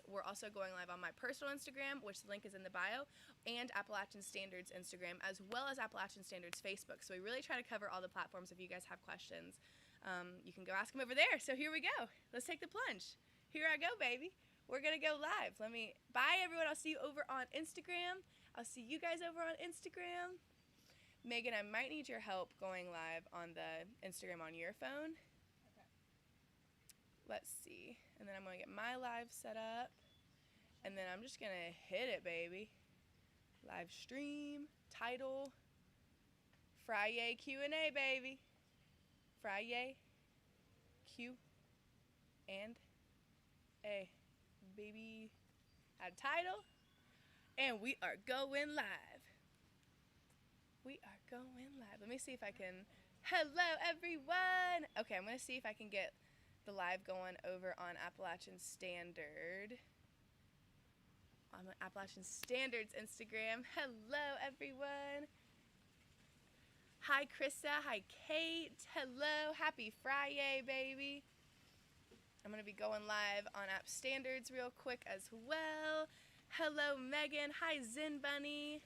We're also going live on my personal Instagram, which the link is in the bio, and Appalachian Standards Instagram, as well as Appalachian Standards Facebook. So we really try to cover all the platforms. If you guys have questions, you can go ask them over there. So here we go. Let's take the plunge. Here I go, baby. We're going to go live. Bye, everyone. I'll see you over on Instagram. I'll see you guys over on Instagram. Megan, I might need your help going live on the Instagram on your phone. Okay. Let's see. And then I'm going to get my live set up. And then I'm just going to hit it, baby. Live stream, title, Friday Q&A, baby. Friday Q and A, baby. Add title. And we are going live. We are going live. Let me see if I can. Hello, everyone. Okay, I'm going to see if I can get the live going over on Appalachian Standard. On Appalachian Standard's Instagram. Hello, everyone. Hi, Krista. Hi, Kate. Hello. Happy Friday, baby. I'm going to be going live on App Standards real quick as well. Hello, Megan. Hi, Zen Bunny.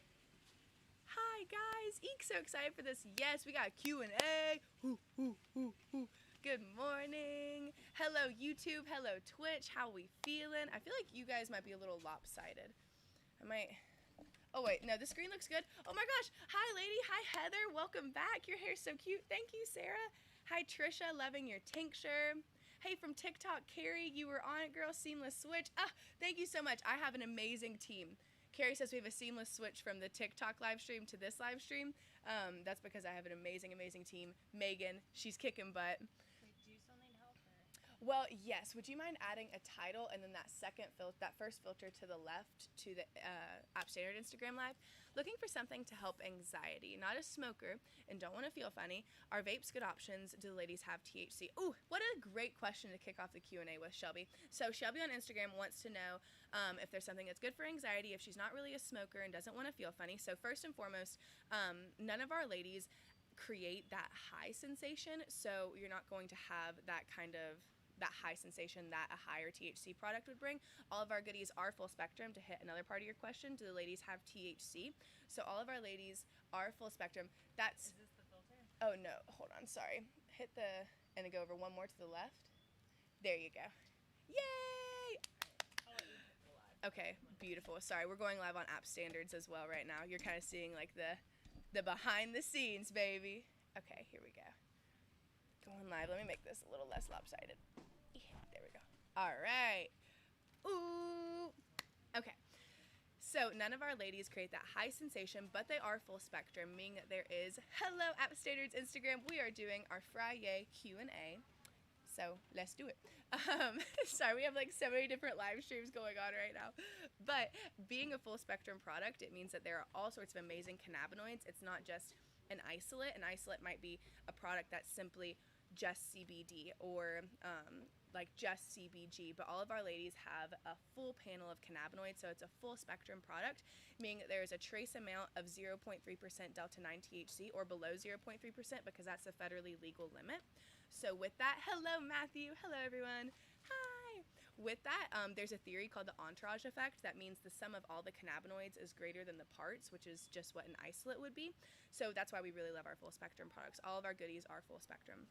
Hi, guys. Eek, so excited for this. Yes, we got Q&A. Good morning. Hello, YouTube. Hello, Twitch. How we feeling? I feel like you guys might be a little lopsided. Oh, wait. No, the screen looks good. Oh, my gosh. Hi, lady. Hi, Heather. Welcome back. Your hair's so cute. Thank you, Sarah. Hi, Trisha. Loving your tincture. Hey, from TikTok, Carrie. You were on it, girl. Seamless switch. Thank you so much. I have an amazing team. Carrie says we have a seamless switch from the TikTok live stream to this live stream. That's because I have an amazing, amazing team. Megan, she's kicking butt. Wait, do you still need help? Well, yes. Would you mind adding a title and then that first filter to the left to the App Standard Instagram Live? Looking for something to help anxiety. Not a smoker and don't want to feel funny. Are vapes good options? Do the ladies have THC? Ooh, what a great question to kick off the Q&A with, Shelby. So Shelby on Instagram wants to know if there's something that's good for anxiety, if she's not really a smoker and doesn't want to feel funny. So first and foremost, none of our ladies create that high sensation, so you're not going to have that high sensation that a higher THC product would bring. All of our goodies are full spectrum. To hit another part of your question, do the ladies have THC? So all of our ladies are full spectrum. Is this the filter? Oh no, hold on, sorry. Hit and then go over one more to the left. There you go. Yay! I'll let you hit the live. Okay, beautiful. Sorry, we're going live on App Standards as well right now. You're kind of seeing like the behind the scenes, baby. Okay, here we go. Going live. Let me make this a little less lopsided. Yeah, there we go. All right. Ooh. Okay. So none of our ladies create that high sensation, but they are full spectrum, meaning that there is, hello, App Standards Instagram. We are doing our Friday Q&A. So let's do it. Sorry, we have like so many different live streams going on right now. But being a full spectrum product, it means that there are all sorts of amazing cannabinoids. It's not just an isolate. An isolate might be a product that's simply just CBD or like just CBG, but all of our ladies have a full panel of cannabinoids, so it's a full spectrum product, meaning that there is a trace amount of 0.3% delta-9 THC or below 0.3% because that's the federally legal limit. So with that, hello Matthew, hello everyone, hi! With that, there's a theory called the entourage effect. That means the sum of all the cannabinoids is greater than the parts, which is just what an isolate would be. So that's why we really love our full spectrum products. All of our goodies are full spectrum.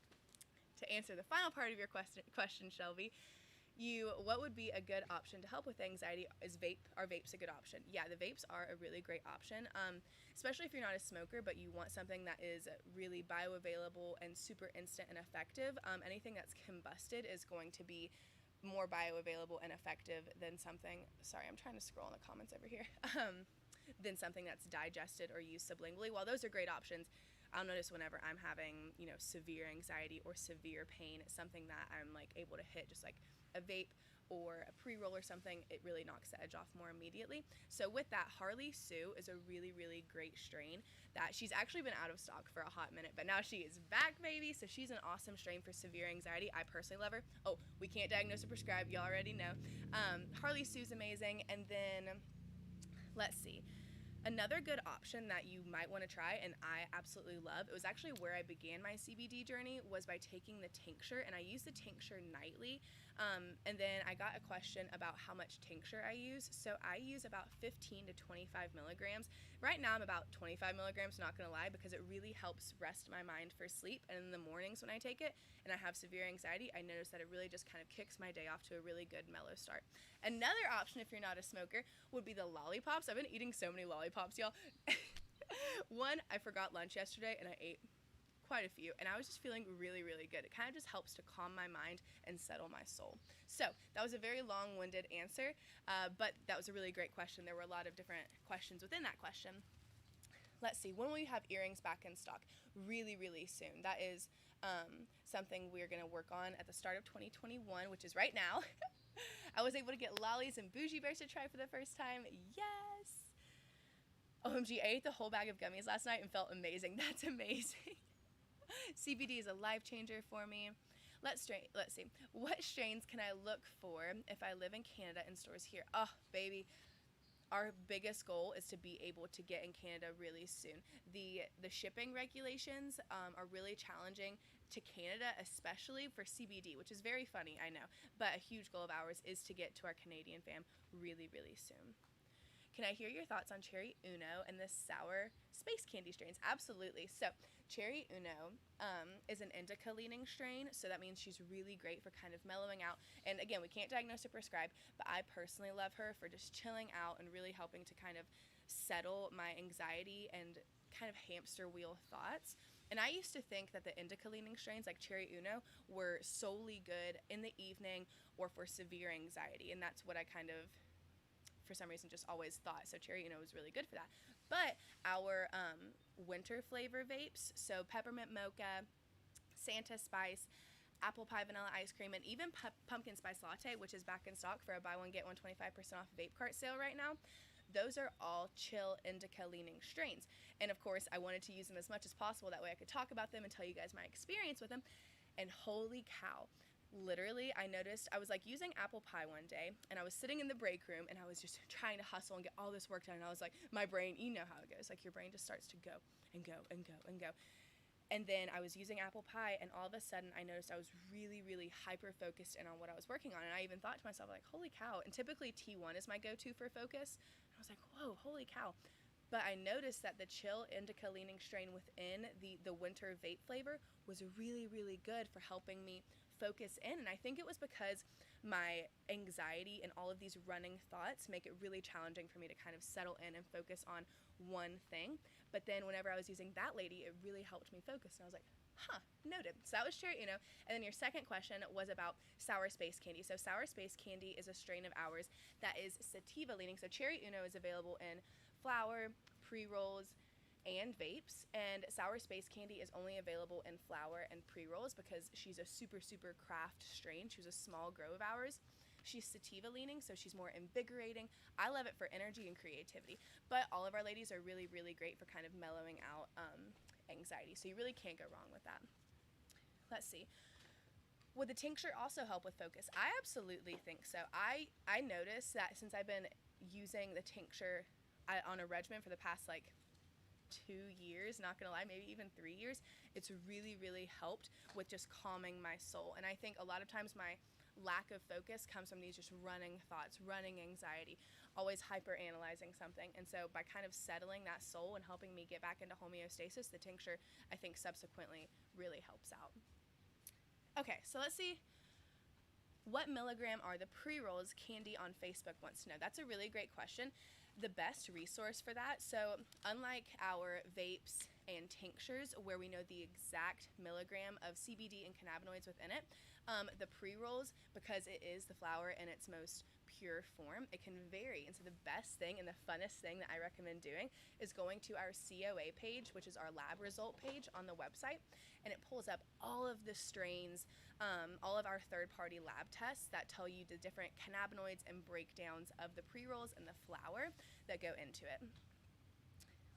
To answer the final part of your question, Shelby, what would be a good option to help with anxiety? Are vapes a good option? Yeah, the vapes are a really great option, especially if you're not a smoker, but you want something that is really bioavailable and super instant and effective. Anything that's combusted is going to be more bioavailable and effective than something, sorry, I'm trying to scroll in the comments over here, than something that's digested or used sublingually. While those are great options, I'll notice whenever I'm having, severe anxiety or severe pain, it's something that I'm like able to hit just like a vape or a pre-roll or something, it really knocks the edge off more immediately. So with that, Harley Sue is a really, really great strain that she's actually been out of stock for a hot minute, but now she is back, baby. So she's an awesome strain for severe anxiety. I personally love her. Oh, we can't diagnose or prescribe. Y'all already know. Harley Sue's amazing. And then, let's see. Another good option that you might want to try, and I absolutely love, it was actually where I began my CBD journey, was by taking the tincture, and I use the tincture nightly. And then I got a question about how much tincture I use. So I use about 15 to 25 milligrams. Right now I'm about 25 milligrams, not gonna lie, because it really helps rest my mind for sleep. And in the mornings when I take it and I have severe anxiety, I notice that it really just kind of kicks my day off to a really good mellow start. Another option, if you're not a smoker, would be the lollipops. I've been eating so many lollipops, y'all. One, I forgot lunch yesterday and I ate quite a few, and I was just feeling really, really good. It kind of just helps to calm my mind and settle my soul. So that was a very long-winded answer, but that was a really great question. There were a lot of different questions within that question. Let's see, when will you have earrings back in stock? Really, really soon. That is something we're going to work on at the start of 2021, which is right now. I was able to get lollies and bougie bears to try for the first time. Yes! OMG, I ate the whole bag of gummies last night and felt amazing. That's amazing. CBD is a life changer for me. Let's see. What strains can I look for if I live in Canada and stores here? Oh, baby. Our biggest goal is to be able to get in Canada really soon. The shipping regulations are really challenging to Canada, especially for CBD, which is very funny, I know. But a huge goal of ours is to get to our Canadian fam really, really soon. Can I hear your thoughts on Cherry Uno and the sour space candy strains? Absolutely. So Cherry Uno is an indica leaning strain, so that means she's really great for kind of mellowing out. And again, we can't diagnose or prescribe, but I personally love her for just chilling out and really helping to kind of settle my anxiety and kind of hamster wheel thoughts. And I used to think that the indica leaning strains like Cherry Uno were solely good in the evening or for severe anxiety, and that's what I kind of, for some reason, just always thought. So Cherry Uno was really good for that. But our winter flavor vapes, so peppermint mocha, Santa spice, apple pie vanilla ice cream, and even pumpkin spice latte, which is back in stock for a buy one get one 25% off vape cart sale right now, those are all chill indica leaning strains. And of course, I wanted to use them as much as possible, that way I could talk about them and tell you guys my experience with them. And holy cow, literally, I noticed I was like using apple pie one day, and I was sitting in the break room, and I was just trying to hustle and get all this work done. And I was like, my brain, you know how it goes. Like, your brain just starts to go and go and go and go. And then I was using apple pie, and all of a sudden I noticed I was really, really hyper focused in on what I was working on. And I even thought to myself, like, holy cow. And typically T1 is my go-to for focus. And I was like, whoa, holy cow. But I noticed that the chill indica leaning strain within the winter vape flavor was really, really good for helping me focus in. And I think it was because my anxiety and all of these running thoughts make it really challenging for me to kind of settle in and focus on one thing. But then whenever I was using that lady, it really helped me focus. And I was like, huh, noted. So that was Cherry Uno. And then your second question was about sour space candy. So sour space candy is a strain of ours that is sativa leaning. So Cherry Uno is available in flower, pre-rolls, and vapes, and sour space candy is only available in flower and pre-rolls because she's a super, super craft strain. She was a small grow of ours. She's sativa leaning, so she's more invigorating. I love it for energy and creativity, but all of our ladies are really, really great for kind of mellowing out anxiety, so you really can't go wrong with that. Let's see. Would the tincture also help with focus? I absolutely think so. I noticed that since I've been using the tincture on a regimen for the past like 2 years, not gonna lie, maybe even 3 years, it's really, really helped with just calming my soul. And I think a lot of times my lack of focus comes from these just running thoughts, running anxiety, always hyper analyzing something. And so by kind of settling that soul and helping me get back into homeostasis, the tincture, I think, subsequently really helps out. Okay, so let's see. What milligram are the pre-rolls? Candy on Facebook wants to know. That's a really great question. The best resource for that, so unlike our vapes and tinctures where we know the exact milligram of CBD and cannabinoids within it, the pre-rolls, because it is the flower in its most pure form, it can vary. And so the best thing and the funnest thing that I recommend doing is going to our COA page, which is our lab result page on the website, and it pulls up all of the strains, all of our third-party lab tests that tell you the different cannabinoids and breakdowns of the pre-rolls and the flower that go into it.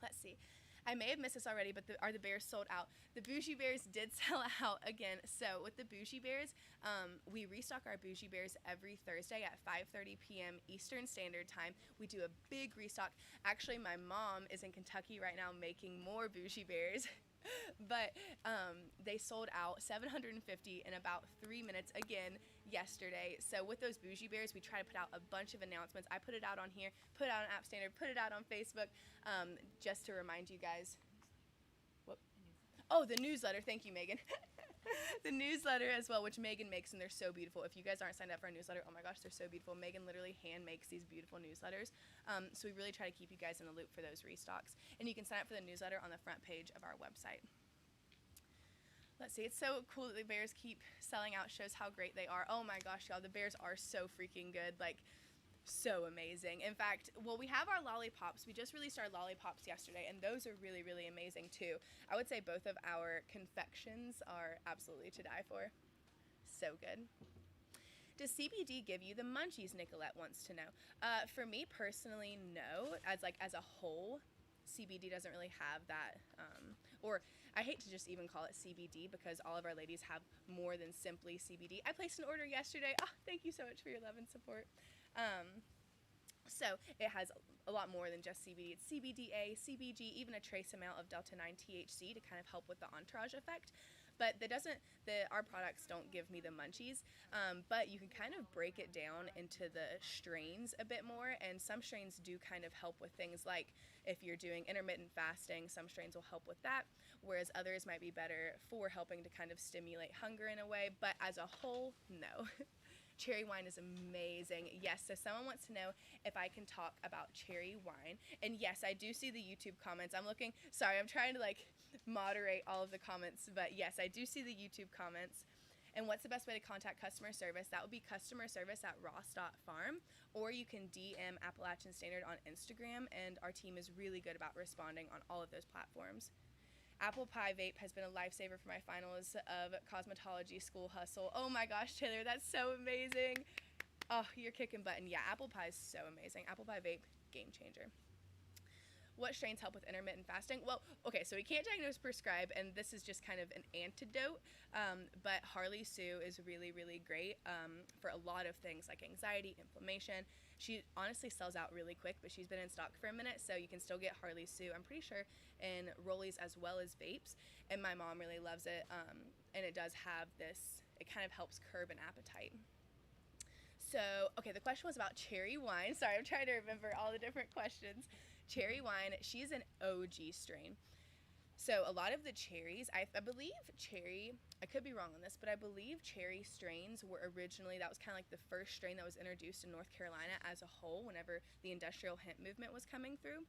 Let's see. I may have missed this already, but are the bears sold out? The Bougie Bears did sell out again. So with the Bougie Bears, we restock our Bougie Bears every Thursday at 5:30 p.m. Eastern Standard Time. We do a big restock. Actually, my mom is in Kentucky right now making more Bougie Bears. But they sold out 750 in about 3 minutes again yesterday. So with those Bougie Bears, we try to put out a bunch of announcements. I put it out on here, put it out on App Standard, put it out on Facebook, just to remind you guys. Whoop. Oh, the newsletter. Thank you, Megan. The newsletter as well, which Megan makes, and they're so beautiful. If you guys aren't signed up for our newsletter, oh my gosh, they're so beautiful. Megan literally hand makes these beautiful newsletters. So we really try to keep you guys in the loop for those restocks. And you can sign up for the newsletter on the front page of our website. Let's see, it's so cool that the bears keep selling out, shows how great they are. Oh my gosh, y'all, the bears are so freaking good, like, so amazing. In fact, well, we have our lollipops. We just released our lollipops yesterday, and those are really, really amazing too. I would say both of our confections are absolutely to die for. So good. Does CBD give you the munchies, Nicolette wants to know. For me personally, no. As a whole, CBD doesn't really have that, or I hate to just even call it CBD because all of our ladies have more than simply CBD. I placed an order yesterday. Oh, thank you so much for your love and support. So it has a lot more than just CBD. It's CBDA, CBG, even a trace amount of Delta-9 THC to kind of help with the entourage effect. But our products don't give me the munchies, but you can kind of break it down into the strains a bit more, and some strains do kind of help with things like if you're doing intermittent fasting, some strains will help with that, whereas others might be better for helping to kind of stimulate hunger in a way, but as a whole, no. Cherry wine is amazing. Yes, so someone wants to know if I can talk about cherry wine. And yes, I do see the YouTube comments. I'm trying to moderate all of the comments, but yes, I do see the YouTube comments. And what's the best way to contact customer service? That would be customer service at ross.farm, or you can DM Appalachian Standard on Instagram, and our team is really good about responding on all of those platforms. Apple Pie Vape has been a lifesaver for my finals of cosmetology school hustle. Oh my gosh, Taylor, that's so amazing. Oh, you're kicking butt. And yeah, Apple Pie is so amazing. Apple Pie Vape, game changer. What strains help with intermittent fasting? Well, okay, so we can't diagnose, prescribe, and this is just kind of an antidote, but Harley Sue is really, really great for a lot of things like anxiety, inflammation. She honestly sells out really quick, but she's been in stock for a minute, so you can still get Harley Sue, I'm pretty sure, in rollies as well as vapes, and my mom really loves it, and it does have this, it kind of helps curb an appetite. So, okay, the question was about cherry wine. Sorry, I'm trying to remember all the different questions. Cherry wine, she's an OG strain. So a lot of the cherries, I believe cherry, I could be wrong on this, but I believe cherry strains were originally, that was kind of like the first strain that was introduced in North Carolina as a whole whenever the industrial hemp movement was coming through.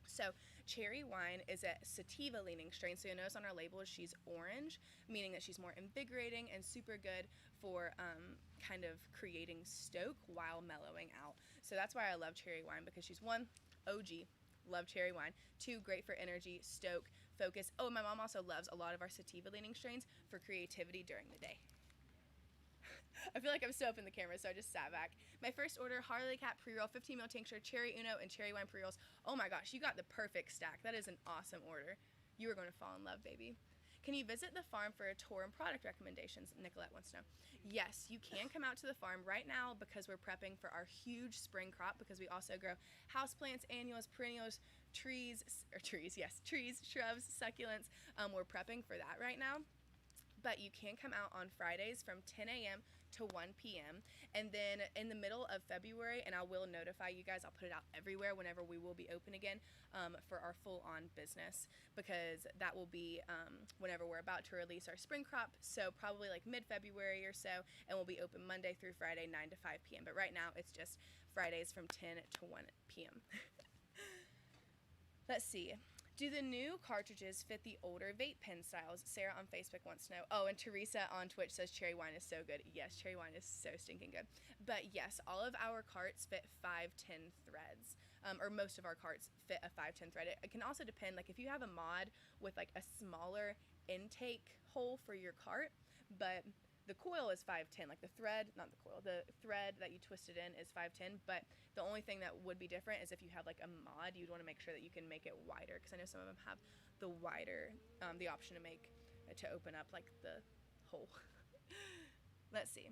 So cherry wine is a sativa leaning strain. So you'll notice on our label she's orange, meaning that she's more invigorating and super good for kind of creating stoke while mellowing out. So that's why I love cherry wine, because she's one, OG, love cherry wine. Two, great for energy, stoke, focus. Oh, my mom also loves a lot of our sativa leaning strains for creativity during the day. I feel like I'm so up in the camera, so I just sat back. My first order, Harley Cat pre-roll, 15 ml tincture, cherry Uno, and cherry wine pre-rolls. Oh my gosh, you got the perfect stack. That is an awesome order. You are going to fall in love, baby. Can you visit the farm for a tour and product recommendations? Nicolette wants to know. Yes, you can come out to the farm right now because we're prepping for our huge spring crop, because we also grow houseplants, annuals, perennials, trees, shrubs, succulents. We're prepping for that right now. But you can come out on Fridays from 10 a.m. to 1 p.m. And then in the middle of February, and I will notify you guys, I'll put it out everywhere whenever we will be open again for our full-on business, because that will be whenever we're about to release our spring crop, so probably like mid-February or so, and we'll be open Monday through Friday, 9 to 5 p.m. But right now, it's just Fridays from 10 to 1 p.m. Let's see. Do the new cartridges fit the older vape pen styles? Sarah on Facebook wants to know. Oh, and Teresa on Twitch says cherry wine is so good. Yes, cherry wine is so stinking good. But yes, all of our carts fit 510 threads, or most of our carts fit a 510 thread. It can also depend, like if you have a mod with like a smaller intake hole for your cart, but the coil is 510, like the thread, not the coil, the thread that you twist it in is 510, but the only thing that would be different is if you have like a mod, you'd want to make sure that you can make it wider, because I know some of them have the wider, the option to make, to open up like the hole. Let's see.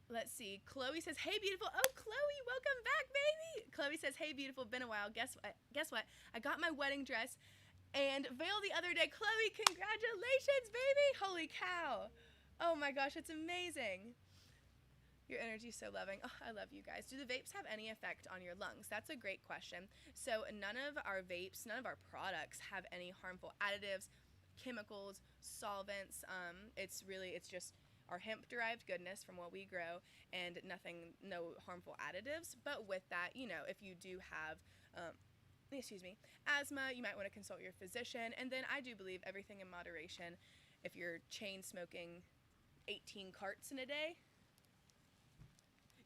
Let's see. Chloe says, hey, beautiful. Oh, Chloe, welcome back, baby. Chloe says, hey, beautiful. Been a while. Guess what? Guess what? I got my wedding dress and veil the other day. Chloe, congratulations, baby. Holy cow. Oh, my gosh. It's amazing. Your energy's so loving. Oh, I love you guys. Do the vapes have any effect on your lungs? That's a great question. So none of our vapes, none of our products have any harmful additives, chemicals, solvents. It's just our hemp-derived goodness from what we grow, and no harmful additives. But with that, if you do have, asthma, you might want to consult your physician. And then I do believe everything in moderation. If you're chain smoking 18 carts in a day,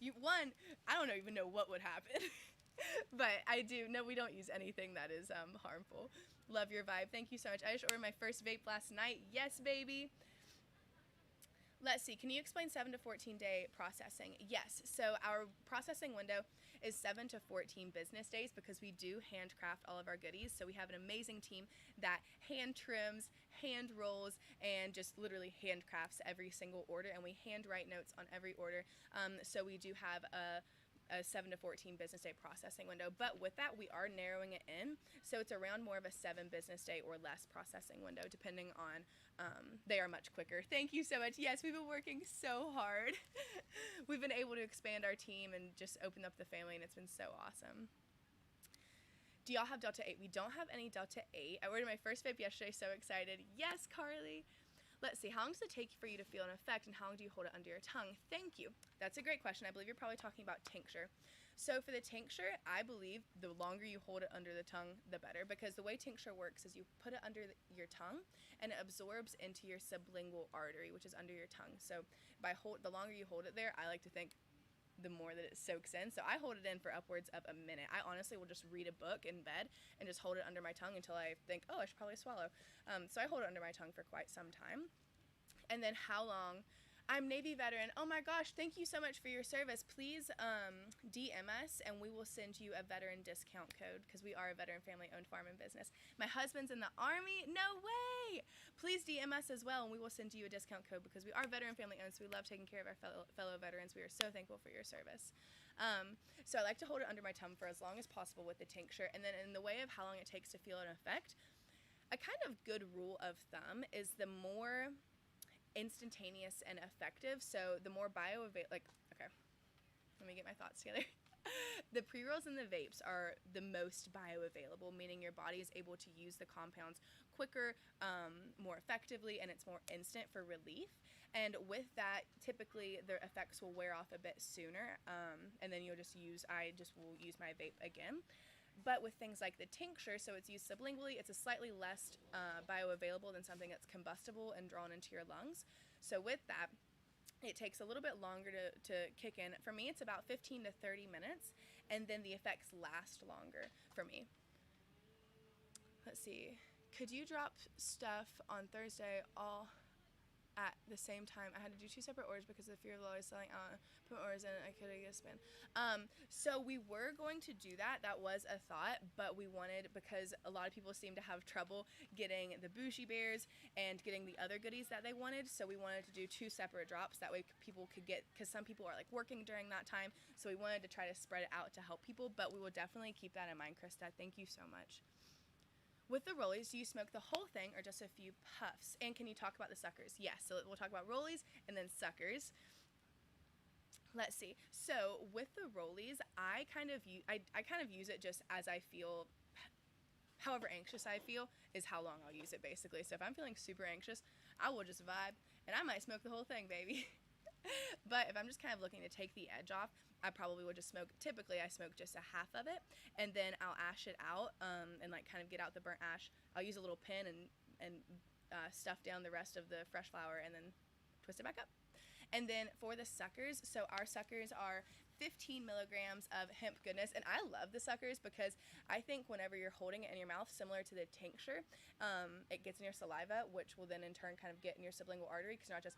I don't even know what would happen. But I do. No, we don't use anything that is harmful. Love your vibe. Thank you so much. I just ordered my first vape last night. Yes, baby. Let's see. Can you explain 7 to 14 day processing? Yes. So our processing window is 7 to 14 business days because we do handcraft all of our goodies. So we have an amazing team that hand trims, hand rolls, and just literally handcrafts every single order, and we hand write notes on every order. So we do have a 7 to 14 business day processing window, but with that we are narrowing it in, so it's around more of a 7 business day or less processing window, depending on they are much quicker. Thank you so much. Yes, we've been working so hard. We've been able to expand our team and just open up the family, and it's been so awesome. Do y'all have Delta 8? We don't have any Delta 8. I ordered my first vape yesterday, so excited. Yes, Carly. Let's see, how long does it take for you to feel an effect, and how long do you hold it under your tongue? Thank you. That's a great question. I believe you're probably talking about tincture. So for the tincture, I believe the longer you hold it under the tongue, the better, because the way tincture works is you put it under your tongue, and it absorbs into your sublingual artery, which is under your tongue. So the longer you hold it there, I like to think the more that it soaks in. So I hold it in for upwards of a minute. I honestly will just read a book in bed and just hold it under my tongue until I think, oh, I should probably swallow. So I hold it under my tongue for quite some time. And then how long? I'm Navy veteran. Oh my gosh, thank you so much for your service. Please DM us and we will send you a veteran discount code, because we are a veteran family owned farm and business. My husband's in the Army. No way. Please DM us as well and we will send you a discount code, because we are veteran family owned, so we love taking care of our fellow veterans. We are so thankful for your service. So I like to hold it under my tongue for as long as possible with the tincture. And then in the way of how long it takes to feel an effect, a kind of good rule of thumb is the more instantaneous and effective, so the more okay, let me get my thoughts together. The pre-rolls and the vapes are the most bioavailable, meaning your body is able to use the compounds quicker, more effectively, and it's more instant for relief. And with that, typically the effects will wear off a bit sooner, and then I just will use my vape again. But with things like the tincture, so it's used sublingually, it's a slightly less bioavailable than something that's combustible and drawn into your lungs. So with that, it takes a little bit longer to kick in. For me, it's about 15 to 30 minutes, and then the effects last longer for me. Let's see. Could you drop stuff on Thursday all at the same time? I had to do 2 separate orders because of the fear of always selling out. Put orders in, I could get a spin. So we were going to do that. That was a thought, but we wanted, because a lot of people seem to have trouble getting the Bougie Bears and getting the other goodies that they wanted. So we wanted to do 2 separate drops. That way people could get, because some people are like working during that time. So we wanted to try to spread it out to help people, but we will definitely keep that in mind, Krista. Thank you so much. With the rollies, do you smoke the whole thing or just a few puffs? And can you talk about the suckers? Yes, so we'll talk about rollies and then suckers. Let's see. So with the rollies, I kind of use it just as I feel. However anxious I feel is how long I'll use it, basically. So if I'm feeling super anxious, I will just vibe, and I might smoke the whole thing, baby. But if I'm just kind of looking to take the edge off, I probably would just smoke. Typically, I smoke just a half of it, and then I'll ash it out and like kind of get out the burnt ash. I'll use a little pin and stuff down the rest of the fresh flower, and then twist it back up. And then for the suckers, so our suckers are 15 milligrams of hemp goodness. And I love the suckers because I think whenever you're holding it in your mouth, similar to the tincture, it gets in your saliva, which will then in turn kind of get in your sublingual artery, because you're not just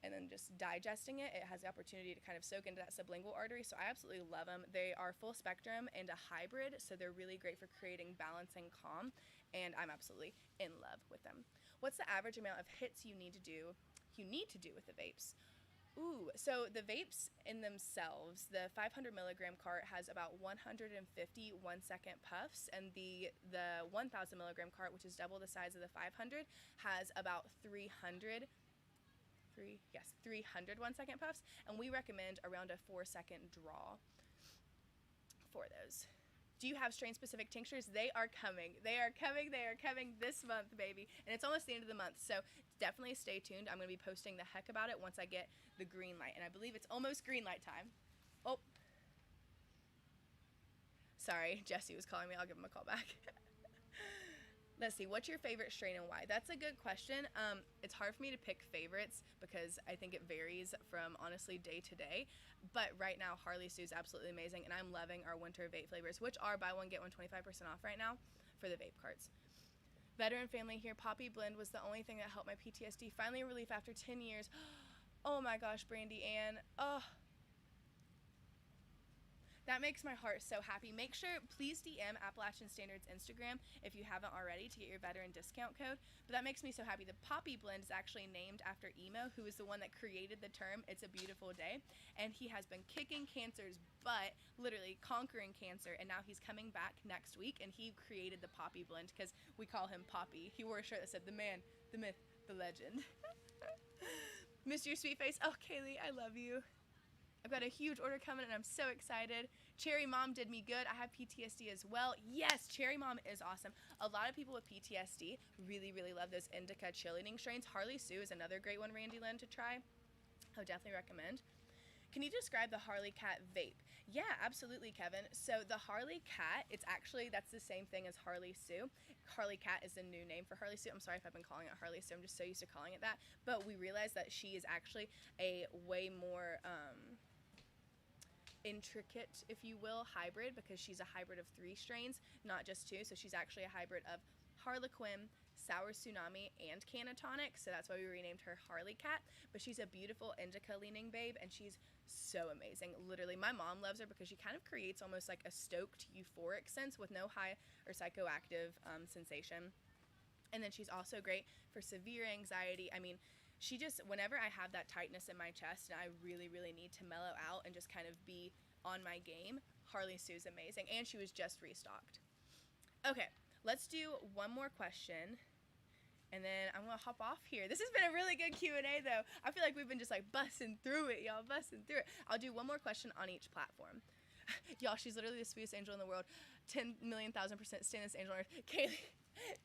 and then just digesting it, it has the opportunity to kind of soak into that sublingual artery. So I absolutely love them. They are full spectrum and a hybrid, so they're really great for creating balance and calm, and I'm absolutely in love with them. What's the average amount of hits you need to do with the vapes? Ooh, so the vapes in themselves, the 500 milligram cart has about 150 1-second puffs, and the 1000 milligram cart, which is double the size of the 500, has about 300 1-second puffs, and we recommend around a 4-second draw for those. Do you have strain-specific tinctures? They are coming. They are coming this month, baby. And it's almost the end of the month, so definitely stay tuned. I'm going to be posting the heck about it once I get the green light, and I believe it's almost green light time. Oh. Sorry, Jesse was calling me. I'll give him a call back. Let's see, what's your favorite strain and why? That's a good question. It's hard for me to pick favorites because I think it varies from honestly day to day. But right now, Harley Sue is absolutely amazing, and I'm loving our winter vape flavors, which are buy one, get one 25% off right now for the vape carts. Veteran family here, Poppy Blend was the only thing that helped my PTSD. Finally a relief after 10 years. Oh my gosh, Brandy Ann. Oh. That makes my heart so happy. Make sure, please DM Appalachian Standards Instagram if you haven't already to get your veteran discount code. But that makes me so happy. The Poppy Blend is actually named after Emo, who is the one that created the term It's a Beautiful Day. And he has been kicking cancer's butt, literally conquering cancer. And now he's coming back next week, and he created the Poppy Blend because we call him Poppy. He wore a shirt that said, the man, the myth, the legend. Mr. Sweet Face. Oh, Kaylee, I love you. I've got a huge order coming, and I'm so excited. Cherry Mom did me good. I have PTSD as well. Yes, Cherry Mom is awesome. A lot of people with PTSD really, really love those indica cheerleading strains. Harley Sue is another great one, Randy Lynn, to try. I would definitely recommend. Can you describe the Harley Cat vape? Yeah, absolutely, Kevin. So the Harley Cat, that's the same thing as Harley Sue. Harley Cat is a new name for Harley Sue. I'm sorry if I've been calling it Harley Sue. I'm just so used to calling it that. But we realized that she is actually a way more intricate, if you will, hybrid, because she's a hybrid of 3 strains, not just 2. So she's actually a hybrid of Harlequin, Sour Tsunami, and Canatonic, so that's why we renamed her Harley Cat. But she's a beautiful indica leaning babe, and she's so amazing. Literally, my mom loves her because she kind of creates almost like a stoked euphoric sense with no high or psychoactive sensation. And then she's also great for severe anxiety. I mean, she just, whenever I have that tightness in my chest and I really, really need to mellow out and just kind of be on my game, Harley Sue's amazing. And she was just restocked. Okay, let's do one more question, and then I'm going to hop off here. This has been a really good Q&A, though. I feel like we've been just, like, busting through it, y'all, busting through it. I'll do one more question on each platform. Y'all, she's literally the sweetest angel in the world. 10,000,000% stand this angel on earth.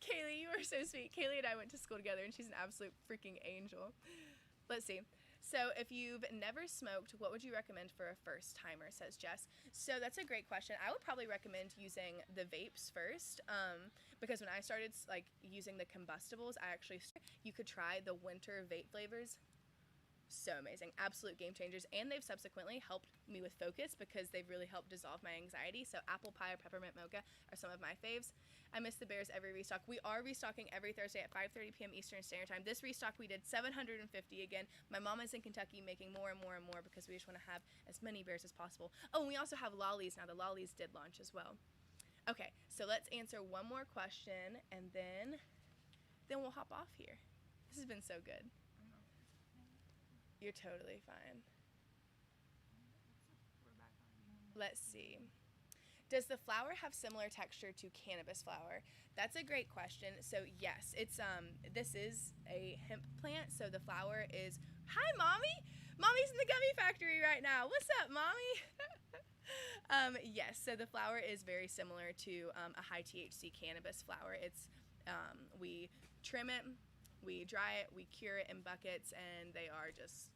Kaylee, you are so sweet. Kaylee and I went to school together, and she's an absolute freaking angel. Let's see. So if you've never smoked, what would you recommend for a first timer, says Jess. So that's a great question. I would probably recommend using the vapes first, because when I started using the combustibles, you could try the winter vape flavors. So amazing, absolute game changers, and they've subsequently helped me with focus because they've really helped dissolve my anxiety. So apple pie or peppermint mocha are some of my faves. I miss the Bears every restock. We are restocking every Thursday at 5:30 p.m. Eastern Standard Time. This restock we did 750 again. My mom is in Kentucky making more and more and more because we just want to have as many Bears as possible. Oh, and we also have lollies now. The lollies did launch as well. Okay, so let's answer one more question, and then we'll hop off here. This has been so good. You're totally fine. Let's see. Does the flower have similar texture to cannabis flower? That's a great question. So yes, it's this is a hemp plant. So the flower is, hi mommy! Mommy's in the gummy factory right now. What's up, mommy? Yes, so the flower is very similar to a high THC cannabis flower. It's we trim it, we dry it, we cure it in buckets, and they are just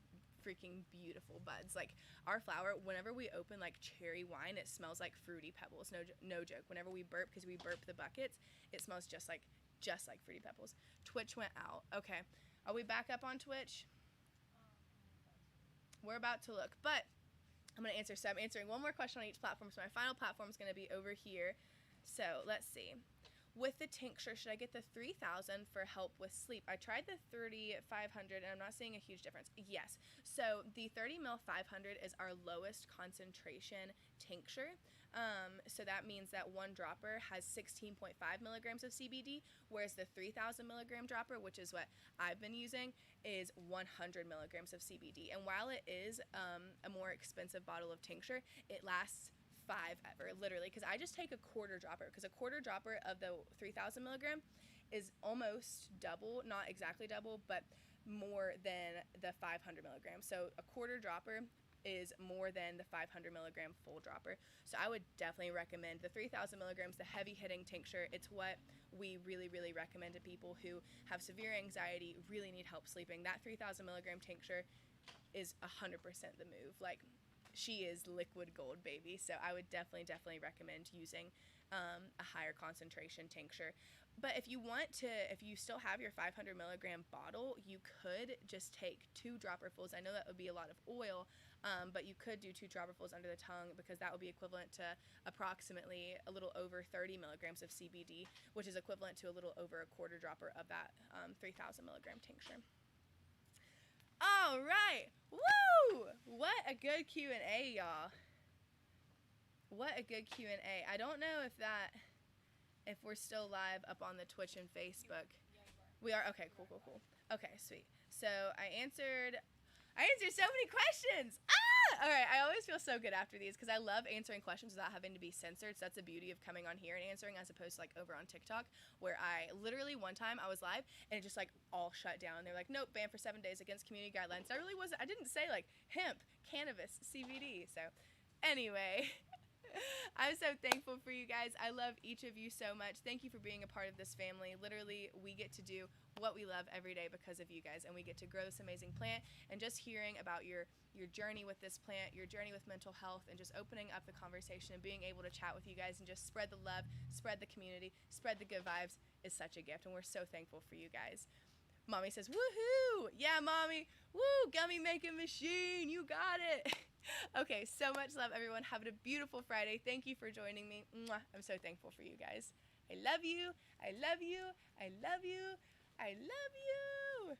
freaking beautiful buds. Like our flower, whenever we open like cherry wine, it smells like Fruity Pebbles. No joke. Whenever we burp, because we burp the buckets, it smells just like Fruity Pebbles. Twitch went out. Okay, are we back up on Twitch? We're about to look, but I'm answering one more question on each platform. So my final platform is going to be over here. So let's see. With the tincture, should I get the 3,000 for help with sleep? I tried the 3,500 and I'm not seeing a huge difference. Yes. So the 30 ml 500 is our lowest concentration tincture. So that means that one dropper has 16.5 milligrams of CBD, whereas the 3,000 milligram dropper, which is what I've been using, is 100 milligrams of CBD. And while it is a more expensive bottle of tincture, it lasts forever, literally, because I just take a quarter dropper, because a quarter dropper of the 3,000 milligram is almost double, not exactly double, but more than the 500 milligrams. So a quarter dropper is more than the 500 milligram full dropper. So I would definitely recommend the 3,000 milligrams, the heavy hitting tincture. It's what we really, really recommend to people who have severe anxiety, really need help sleeping. That 3,000 milligram tincture is 100% the move. Like, she is liquid gold, baby. So I would definitely recommend using a higher concentration tincture. But if you still have your 500 milligram bottle, you could just take 2 dropperfuls. I know that would be a lot of oil, but you could do 2 dropperfuls under the tongue, because that would be equivalent to approximately a little over 30 milligrams of CBD, which is equivalent to a little over a quarter dropper of that 3,000 milligram tincture. All right. Woo! What a good Q&A, y'all. What a good Q&A. I don't know if we're still live up on the Twitch and Facebook. We are? Okay, cool. Okay, sweet. So I answered so many questions. All right, I always feel so good after these, because I love answering questions without having to be censored. So that's the beauty of coming on here and answering, as opposed to like over on TikTok, where I literally, one time I was live and it just like all shut down. They're like, nope, banned for 7 days against community guidelines. I didn't say like hemp, cannabis, CBD. So anyway, I'm so thankful for you guys. I love each of you so much. Thank you for being a part of this family. Literally, we get to do what we love every day because of you guys, and we get to grow this amazing plant. And just hearing about your journey with this plant, your journey with mental health, and just opening up the conversation and being able to chat with you guys and just spread the love, spread the community, spread the good vibes is such a gift, and we're so thankful for you guys. Mommy says, woohoo! Yeah, Mommy! Woo! Gummy making machine! You got it! Okay, so much love, everyone. Have a beautiful Friday. Thank you for joining me. Mwah. I'm so thankful for you guys. I love you. I love you. I love you. I love you.